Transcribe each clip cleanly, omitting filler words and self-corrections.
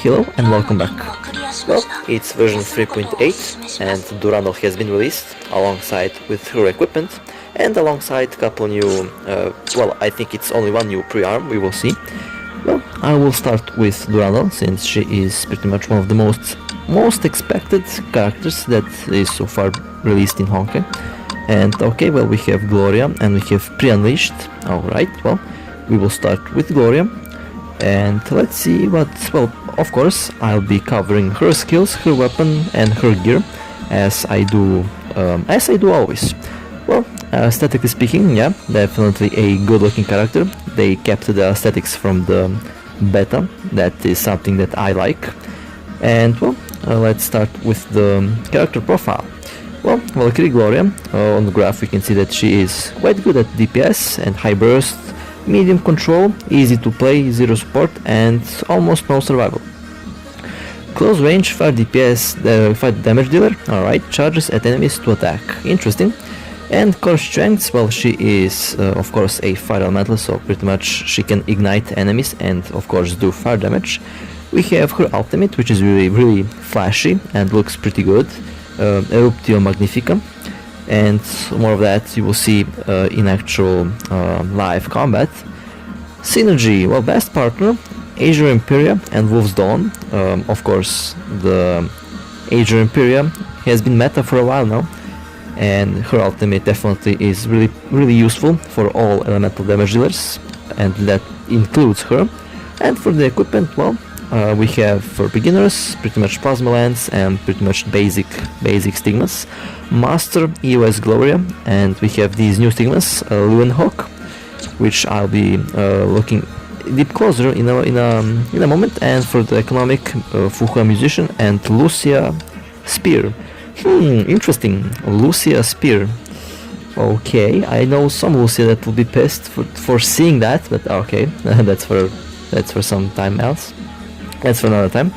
Hello and welcome back. Well, it's version 3.8 and Durandal has been released alongside with her equipment and alongside a couple new, well, I think it's only one new pre-arm, we will see. Well, I will start with Durandal since she is pretty much one of the most expected characters that is so far released in Honkai. And okay, well, we have Gloria and we have pre-unleashed. Alright, well, we will start with Gloria. And let's see what, well, of course, I'll be covering her skills, her weapon and her gear, as I do always. Well, aesthetically speaking, yeah, definitely a good looking character. They kept the aesthetics from the beta, that is something that I like. And well, let's start with the character profile. Well, Valkyrie Gloria, on the graph we can see that she is quite good at DPS and high burst, medium control, easy to play, zero support and almost no survival. Close range, 5 DPS, 5 damage dealer, alright, charges at enemies to attack, interesting. And core strengths, well, she is of course a fire elemental, so pretty much she can ignite enemies and of course do fire damage. We have her ultimate, which is really flashy and looks pretty good, Eruptio Magnifica. And more of that you will see in actual live combat. Synergy, well, best partner, Azure Imperia and Wolf's Dawn. Of course, the Azure Imperia has been meta for a while now, and her ultimate definitely is really useful for all elemental damage dealers, and that includes her. And for the equipment, well, we have for beginners pretty much Plasma Lance and pretty much basic stigmas. Master EOS Gloria, and we have these new stigmas, Hawk, which I'll be looking deep closer in a moment. And for the economic, Fuhua Musician and Lucia Spear. Interesting, Lucia Spear. Okay, I know some Lucia that will be pissed for seeing that, but okay, that's for some time else. That's for another time.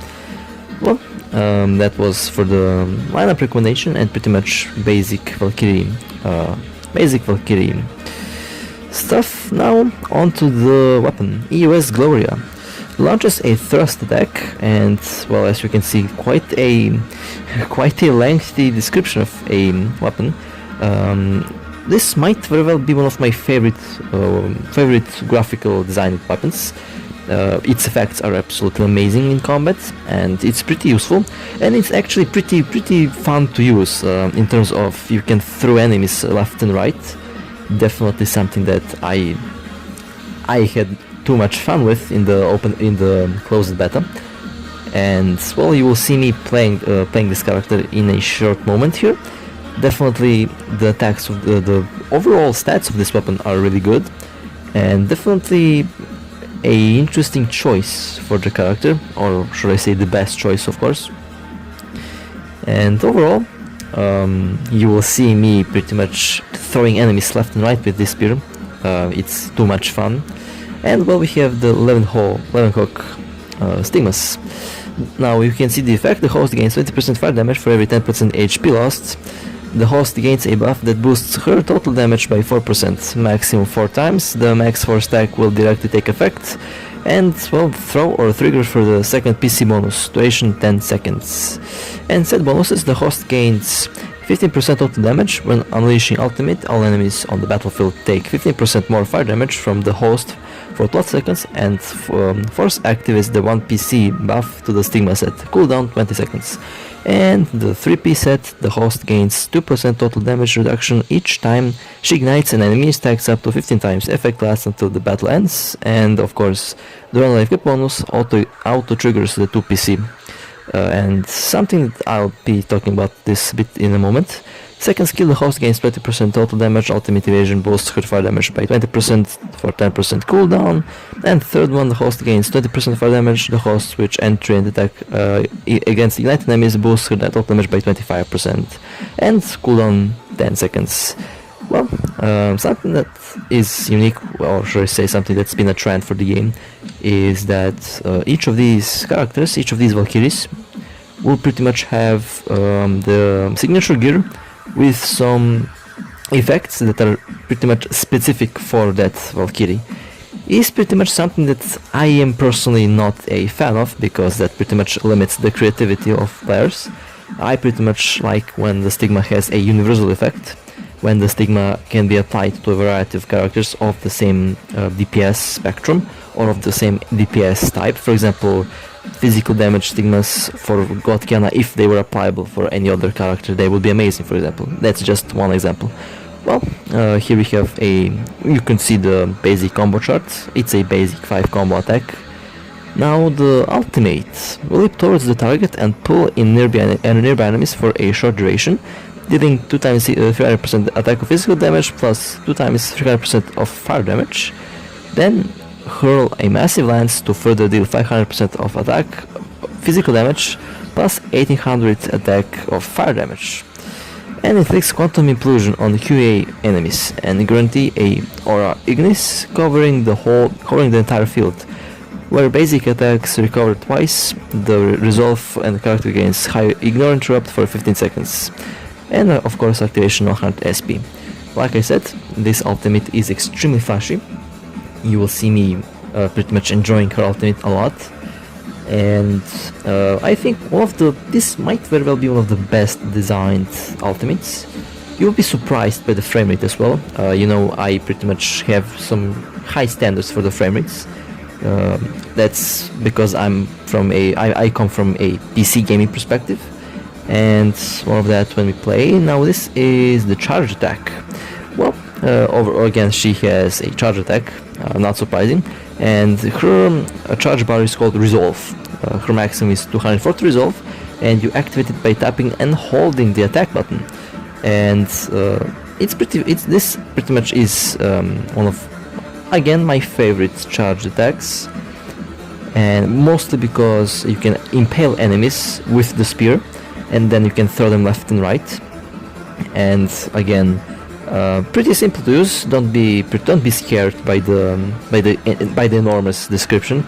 Well, that was for the lineup recommendation and pretty much basic Valkyrie stuff. Now onto the weapon. EOS Gloria launches a thrust attack, and well, as you can see, quite a lengthy description of a weapon. This might very well be one of my favorite graphical design weapons. Its effects are absolutely amazing in combat, and it's pretty useful, and it's actually pretty fun to use in terms of you can throw enemies left and right. Definitely something that I had too much fun with in the closed beta, and well, you will see me playing this character in a short moment here. Definitely the attacks of the overall stats of this weapon are really good, and definitely a interesting choice for the character, or should I say the best choice, of course. And overall, you will see me pretty much throwing enemies left and right with this spear. It's too much fun. And well, we have the Leeuwenhoek stigmas. Now you can see the effect. The host gains 20% fire damage for every 10% HP lost. The host gains a buff that boosts her total damage by 4%, maximum 4 times. The max force stack will directly take effect, and well, throw or trigger for the second PC bonus, duration 10 seconds. And set bonuses: the host gains 15% total damage when unleashing ultimate. All enemies on the battlefield take 15% more fire damage from the host for 12 seconds, and force activates the 1 PC buff to the stigma set, cooldown 20 seconds. And the 3P set, the host gains 2% total damage reduction each time she ignites an enemy, stacks up to 15 times, effect lasts until the battle ends, and of course the Relive equip bonus auto triggers the 2PC. And something that I'll be talking about this bit in a moment. Second skill, the host gains 20% total damage, ultimate evasion boosts her fire damage by 20% for 10% cooldown. And third one, the host gains 20% fire damage, the host switch entry and attack against ignited enemies boosts her total damage by 25%. And cooldown 10 seconds. Well, something that is unique, or should I say something that's been a trend for the game, is that each of these characters, each of these Valkyries, will pretty much have the signature gear with some effects that are pretty much specific for that Valkyrie. is pretty much something that I am personally not a fan of, because that pretty much limits the creativity of players. I pretty much like when the stigma has a universal effect, when the stigma can be applied to a variety of characters of the same DPS spectrum or of the same DPS type. For example, physical damage stigmas for God Kiana, if they were applicable for any other character, they would be amazing, for example. That's just one example. Well, here we have you can see the basic combo chart. It's a basic 5 combo attack. Now the ultimate will leap towards the target and pull in nearby enemies for a short duration, dealing 2 times 300% attack of physical damage plus 2 times 300% of fire damage. Then hurl a massive lance to further deal 500% of attack physical damage plus 1800 attack of fire damage. And inflicts quantum implosion on QA enemies and guarantee a aura ignis covering the entire field, where basic attacks recover twice the resolve and character gains high ignore interrupt for 15 seconds. And of course activation 100 SP. Like I said, this ultimate is extremely flashy. You will see me pretty much enjoying her ultimate a lot, and I think this might very well be one of the best designed ultimates. You will be surprised by the frame rate as well. You know, I pretty much have some high standards for the frame rates. That's because I come from a PC gaming perspective, and more of that when we play. Now this is the charge attack. Well, again she has a charge attack, not surprising, and her charge bar is called Resolve. Her maximum is 240 Resolve, and you activate it by tapping and holding the attack button. And this pretty much is one of, again, my favorite charge attacks, and mostly because you can impale enemies with the spear, and then you can throw them left and right. And again, pretty simple to use. Don't be scared by the enormous description.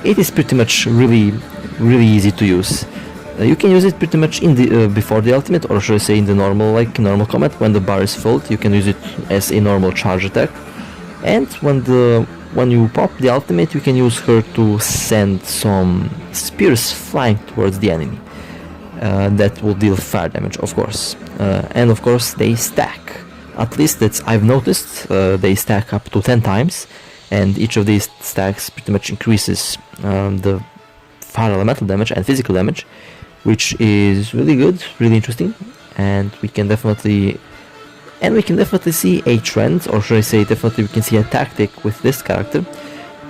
It is pretty much really easy to use. You can use it pretty much in the before the ultimate, or should I say in the normal combat. When the bar is full, you can use it as a normal charge attack. And when you pop the ultimate, you can use her to send some spears flying towards the enemy. That will deal fire damage, of course. And of course they stack. At least that's I've noticed. They stack up to 10 times, and each of these stacks pretty much increases the fire elemental damage and physical damage, which is really good, really interesting. And we can definitely see a trend, or should I say definitely we can see a tactic with this character.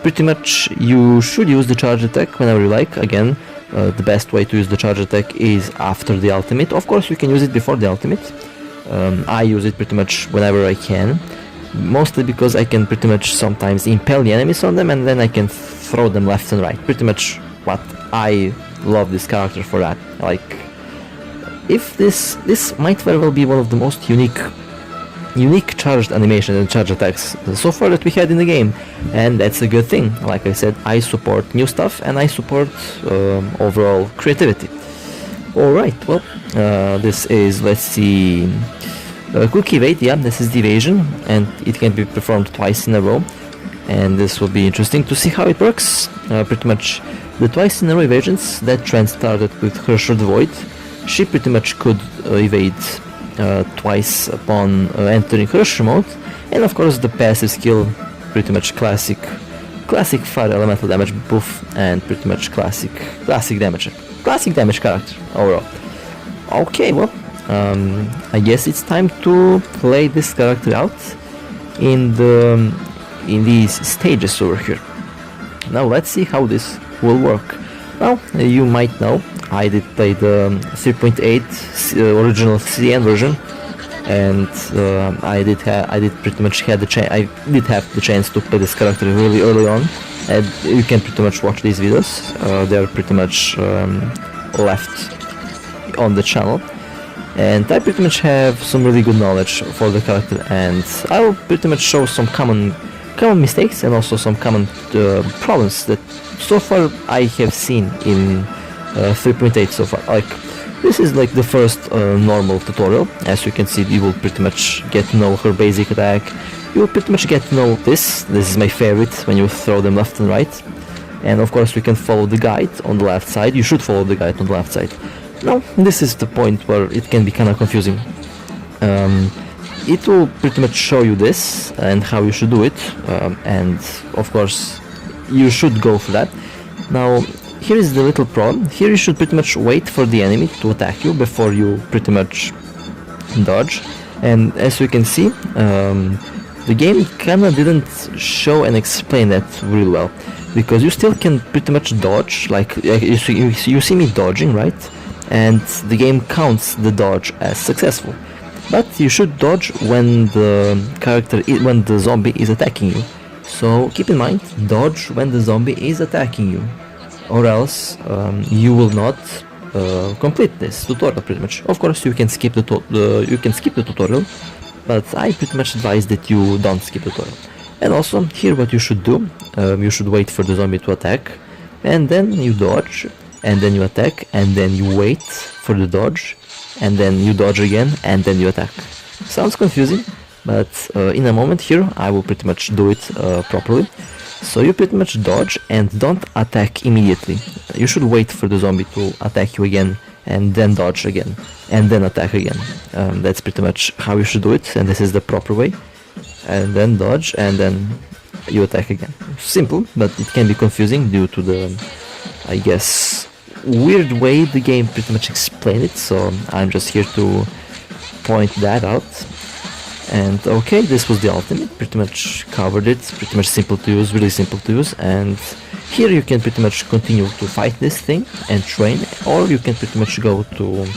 Pretty much you should use the charge attack whenever you like. Again, the best way to use the charge attack is after the ultimate. Of course you can use it before the ultimate. I use it pretty much whenever I can, mostly because I can pretty much sometimes impale the enemies on them, and then I can throw them left and right. Pretty much what I love this character for that. Like, if this might very well be one of the most unique charged animations and charge attacks so far that we had in the game, and that's a good thing. Like I said, I support new stuff and I support overall creativity. Alright, well, this is, let's see, quick evade. Yeah, this is the evasion, and it can be performed twice in a row, and this will be interesting to see how it works. Pretty much the twice in a row evasions, that trend started with Herrscher the Void. She pretty much could evade twice upon entering Herrscher mode, and of course the passive skill, pretty much classic fire elemental damage buff, and pretty much classic damage character overall. Okay, well, I guess it's time to play this character out in these stages over here. Now let's see how this will work. Well, you might know I did play the 3.8 original CN version, and I did pretty much have the chance to play this character really early on. And you can pretty much watch these videos. They are pretty much left on the channel, and I pretty much have some really good knowledge for the character, and I will pretty much show some common mistakes and also some common problems that so far I have seen in 3.8 so far. Like, this is like the first normal tutorial. As you can see, you will pretty much get to know her basic attack, you pretty much get to know this. This is my favorite, when you throw them left and right. And of course we can follow the guide on the left side. You should follow the guide on the left side. Now, this is the point where it can be kind of confusing. It will pretty much show you this and how you should do it, and of course you should go for that. Now, here is the little problem. Here you should pretty much wait for the enemy to attack you before you pretty much dodge. And as you can see, the game kinda didn't show and explain that really well, because you still can pretty much dodge, like you see me dodging, right? And the game counts the dodge as successful. But you should dodge when when the zombie is attacking you. So keep in mind, dodge when the zombie is attacking you, or else you will not complete this tutorial pretty much. Of course, you can skip the tutorial, but I pretty much advise that you don't skip the tutorial. And also, here what you should do, you should wait for the zombie to attack, and then you dodge, and then you attack, and then you wait for the dodge, and then you dodge again, and then you attack. Sounds confusing, but in a moment here I will pretty much do it properly. So you pretty much dodge and don't attack immediately. You should wait for the zombie to attack you again, and then dodge again, and then attack again. That's pretty much how you should do it, and this is the proper way. And then dodge, and then you attack again. Simple, but it can be confusing due to the, I guess, weird way the game pretty much explained it, so I'm just here to point that out. And okay, this was the ultimate, pretty much covered it, pretty much simple to use, really simple to use. And here you can pretty much continue to fight this thing and train, or you can pretty much go to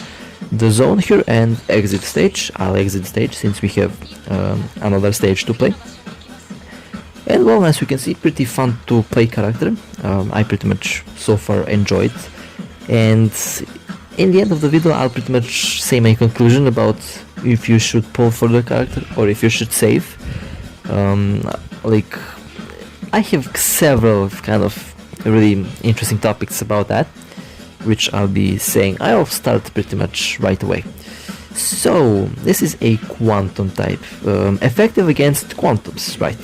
the zone here and exit stage. I'll exit stage since we have another stage to play. And well, as you can see, pretty fun to play character. I pretty much so far enjoyed. And in the end of the video I'll pretty much say my conclusion about if you should pull for the character or if you should save. Like, I have several kind of really interesting topics about that, which I'll be saying. I'll start pretty much right away. So this is a quantum type, effective against quantums, right?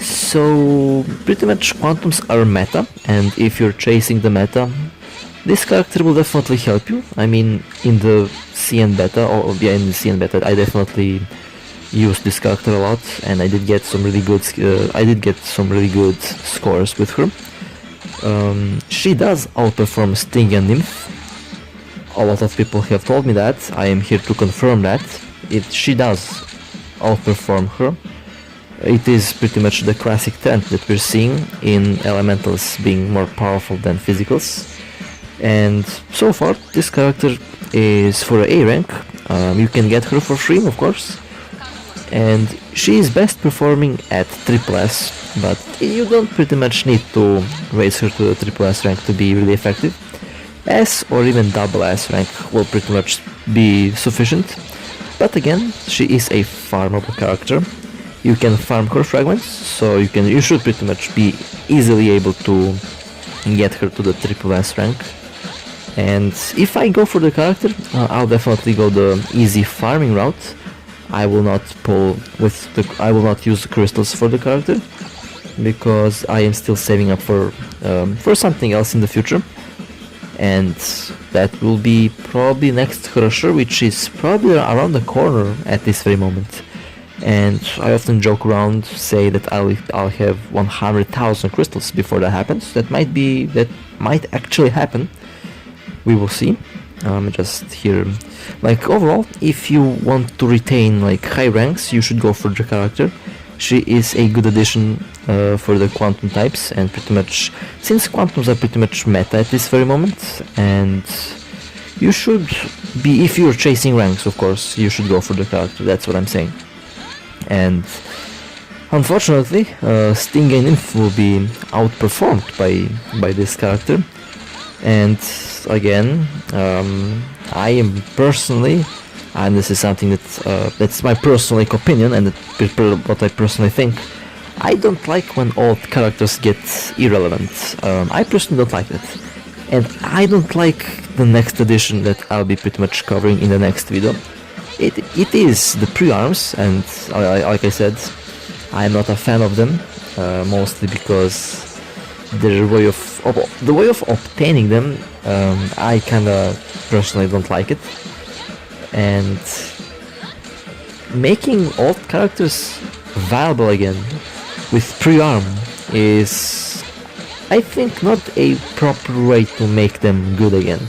So pretty much quantums are meta, and if you're chasing the meta, this character will definitely help you. I mean, in the CN beta, or yeah, in the CN beta, I definitely used this character a lot, and I did get some really good. Scores with her. She does outperform Sting and Nymph. A lot of people have told me that. I am here to confirm that. She does outperform her. It is pretty much the classic trend that we're seeing in elementals being more powerful than physicals. And so far this character is for A rank. You can get her for free, of course, and she is best performing at SSS, but you don't pretty much need to raise her to the SSS rank to be really effective. S or even double S rank will pretty much be sufficient, but again, she is a farmable character. You can farm her fragments, so you should pretty much be easily able to get her to the SSS rank. And if I go for the character, I'll definitely go the easy farming route. I will not use crystals for the character, because I am still saving up for something else in the future, and that will be probably next Herrscher, which is probably around the corner at this very moment. And I often joke around, say that I'll have 100,000 crystals before that happens. That might actually happen. We will see. Just here, like, overall, if you want to retain like high ranks, you should go for the character. She is a good addition for the quantum types, and pretty much, since quantums are pretty much meta at this very moment, and you should be, if you're chasing ranks, of course, you should go for the character. That's what I'm saying. And unfortunately, Sting and Nymph will be outperformed by this character. And again, I am personally, and this is something that's my personal opinion and what I personally think, I don't like when old characters get irrelevant. I personally don't like that, and I don't like the next edition that I'll be pretty much covering in the next video. It is the pre-arms, and like I said, I'm not a fan of them, mostly because the way of obtaining them, I kinda personally don't like it, and making old characters viable again with pre-arm is, I think, not a proper way to make them good again.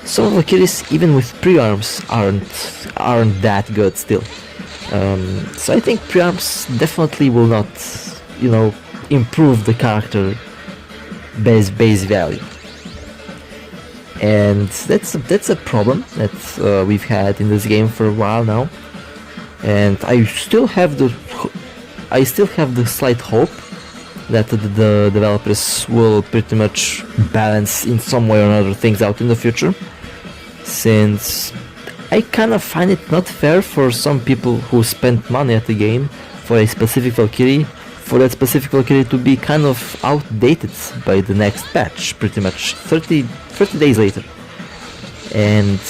Some Valkyries, even with pre-arms, aren't that good still. So I think pre-arms definitely will not, improve the character base value. And that's a problem that we've had in this game for a while now. And I still have the slight hope that the developers will pretty much balance in some way or another things out in the future, since I kind of find it not fair for some people who spent money at the game for a specific Valkyrie, for that specific Valkyrie to be kind of outdated by the next patch, pretty much 30 days later. And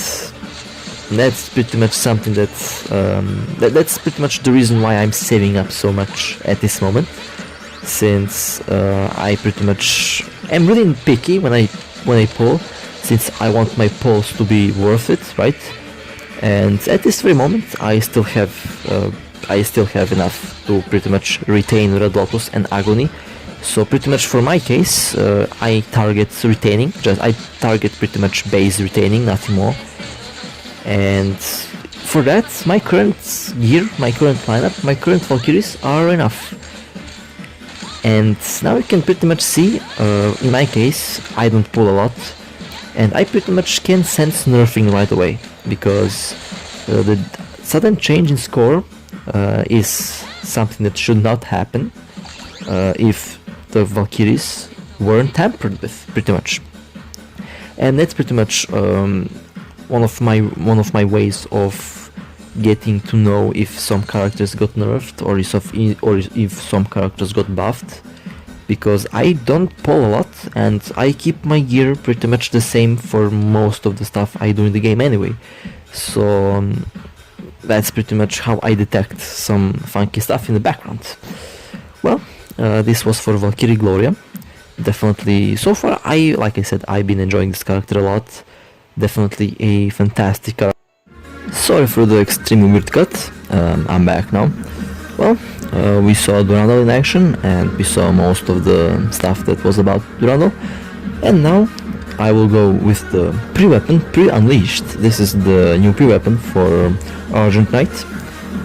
that's pretty much something that's pretty much the reason why I'm saving up so much at this moment, since I pretty much am really picky when I pull, since I want my pulls to be worth it, right? And at this very moment I still have enough to pretty much retain Red Lotus and Agony. So pretty much for my case, I target retaining, I target pretty much base retaining, nothing more. And for that, my current gear, my current lineup, my current Valkyries are enough. And now you can pretty much see, in my case, I don't pull a lot, and I pretty much can sense nerfing right away, because the sudden change in score is something that should not happen if the Valkyries weren't tampered with, pretty much. And that's pretty much one of my ways of getting to know if some characters got nerfed or if some characters got buffed, because I don't pull a lot and I keep my gear pretty much the same for most of the stuff I do in the game anyway. So that's pretty much how I detect some funky stuff in the background. Well, this was for Valkyrie Gloria. Definitely, so far, like I said, I've been enjoying this character a lot. Definitely a fantastic character. Sorry for the extremely weird cut, I'm back now. Well, we saw Durandal in action, and we saw most of the stuff that was about Durandal. And now I will go with the pre-weapon, Pre-Unleashed. This is the new pre-weapon for Argent Knight.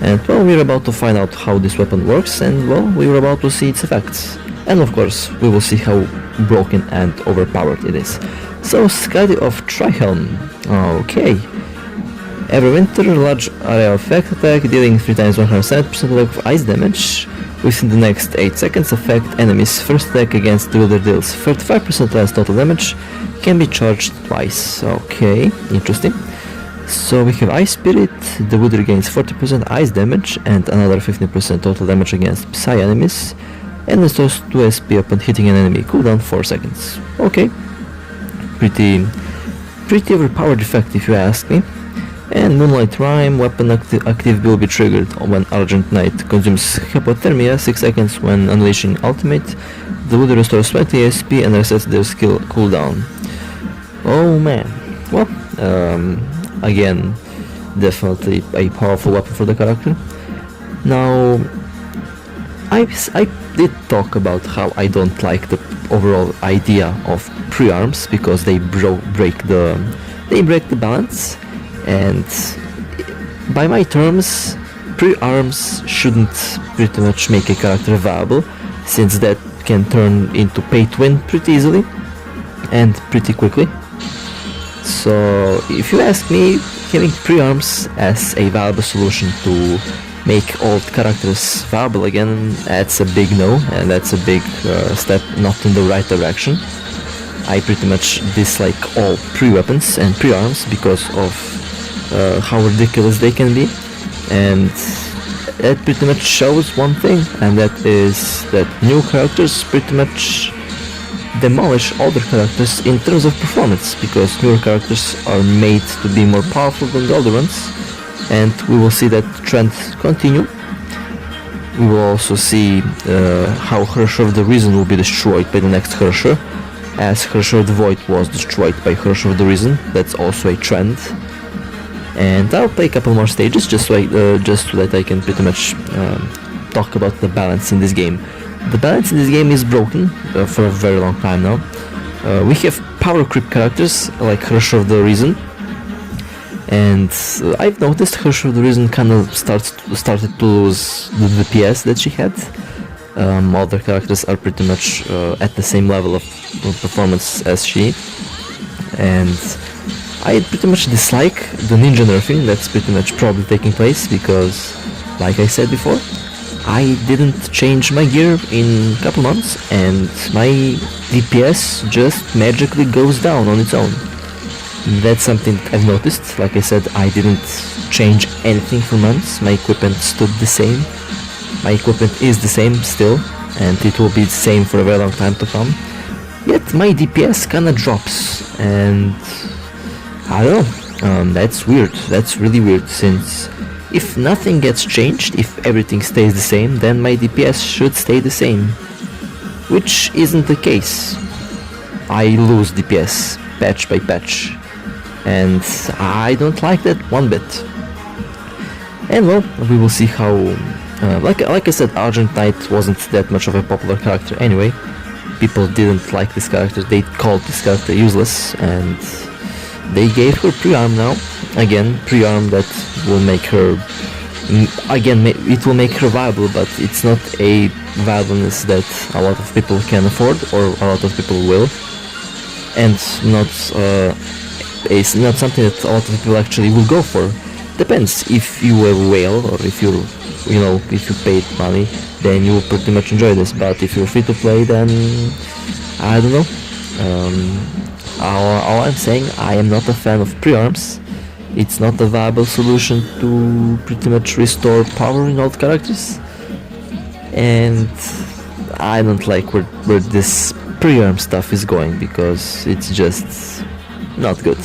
And well, we're about to find out how this weapon works, and well, we're about to see its effects. And of course, we will see how broken and overpowered it is. So, Skadi of Trihelm. Okay. Every winter, large area effect attack, dealing 3 times 100% of ice damage. Within the next 8 seconds, affect enemies' first attack against the wielder deals 35% less total damage, can be charged twice. Okay, interesting. So we have Ice Spirit, the wielder gains 40% ice damage and another 15% total damage against Psy enemies, and restores 2 SP upon hitting an enemy, cooldown 4 seconds. Okay, pretty overpowered effect if you ask me. And Moonlight Rhyme, weapon active will be triggered when Argent Knight consumes hypothermia 6 seconds when unleashing ultimate. The wielder restores 20 SP and resets their skill cooldown. Oh man, well, again, definitely a powerful weapon for the character. Now, I did talk about how I don't like the overall idea of pre-arms, because they break the balance, and by my terms, pre-arms shouldn't pretty much make a character viable, since that can turn into pay to win pretty easily and pretty quickly. So if you ask me, having pre-arms as a viable solution to make old characters viable again, that's a big no, and that's a big step not in the right direction. I pretty much dislike all pre-weapons and pre-arms because of how ridiculous they can be, and that pretty much shows one thing, and that is that new characters pretty much demolish older characters in terms of performance, because newer characters are made to be more powerful than the older ones, and we will see that trend continue. we will also see how Herrscher of the Reason will be destroyed by the next Herrscher, as Herrscher of the Void was destroyed by Herrscher of the Reason. That's also a trend. And I'll play a couple more stages just so that I can pretty much talk about the balance in this game. The balance in this game is broken for a very long time now. We have power creep characters like Herrscher of the Reason, and I've noticed Herrscher of the Reason kind of started to lose the DPS that she had. Other characters are pretty much at the same level of performance as she, and I pretty much dislike the ninja nerfing that's pretty much probably taking place, because, like I said before, I didn't change my gear in a couple months and my DPS just magically goes down on its own. That's something I've noticed. Like I said, I didn't change anything for months. My equipment stood the same. My equipment is the same still, and it will be the same for a very long time to come. Yet my DPS kinda drops, and I don't know, that's weird. That's really weird, since if nothing gets changed, if everything stays the same, then my DPS should stay the same, which isn't the case. I lose DPS patch by patch, and I don't like that one bit. And well, we will see how, like I said, Argent Knight wasn't that much of a popular character anyway. People didn't like this character, they called this character useless, and they gave her pre-arm now. Again, pre-arm that will make her, again, it will make her viable, but it's not a viableness that a lot of people can afford, or a lot of people will, and it's not something that a lot of people actually will go for. Depends, if you were a whale, or if if you paid money, then you will pretty much enjoy this, but if you're free to play, then I don't know. All I'm saying, I am not a fan of pre-arms. It's not a viable solution to pretty much restore power in old characters, and I don't like where this pre-arm stuff is going, because it's just not good.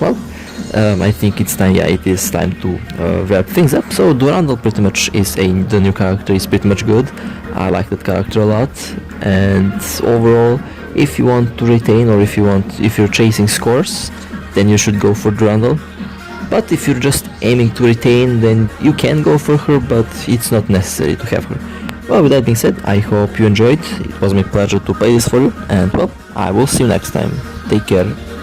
Well, I think it's time. Yeah, it is time to wrap things up. So Durandal pretty much is the new character is pretty much good. I like that character a lot, and overall, if you want to retain, or if you're chasing scores, then you should go for Durandal. But if you're just aiming to retain, then you can go for her, but it's not necessary to have her. Well, with that being said, I hope you enjoyed. It was my pleasure to play this for you, and well, I will see you next time. Take care.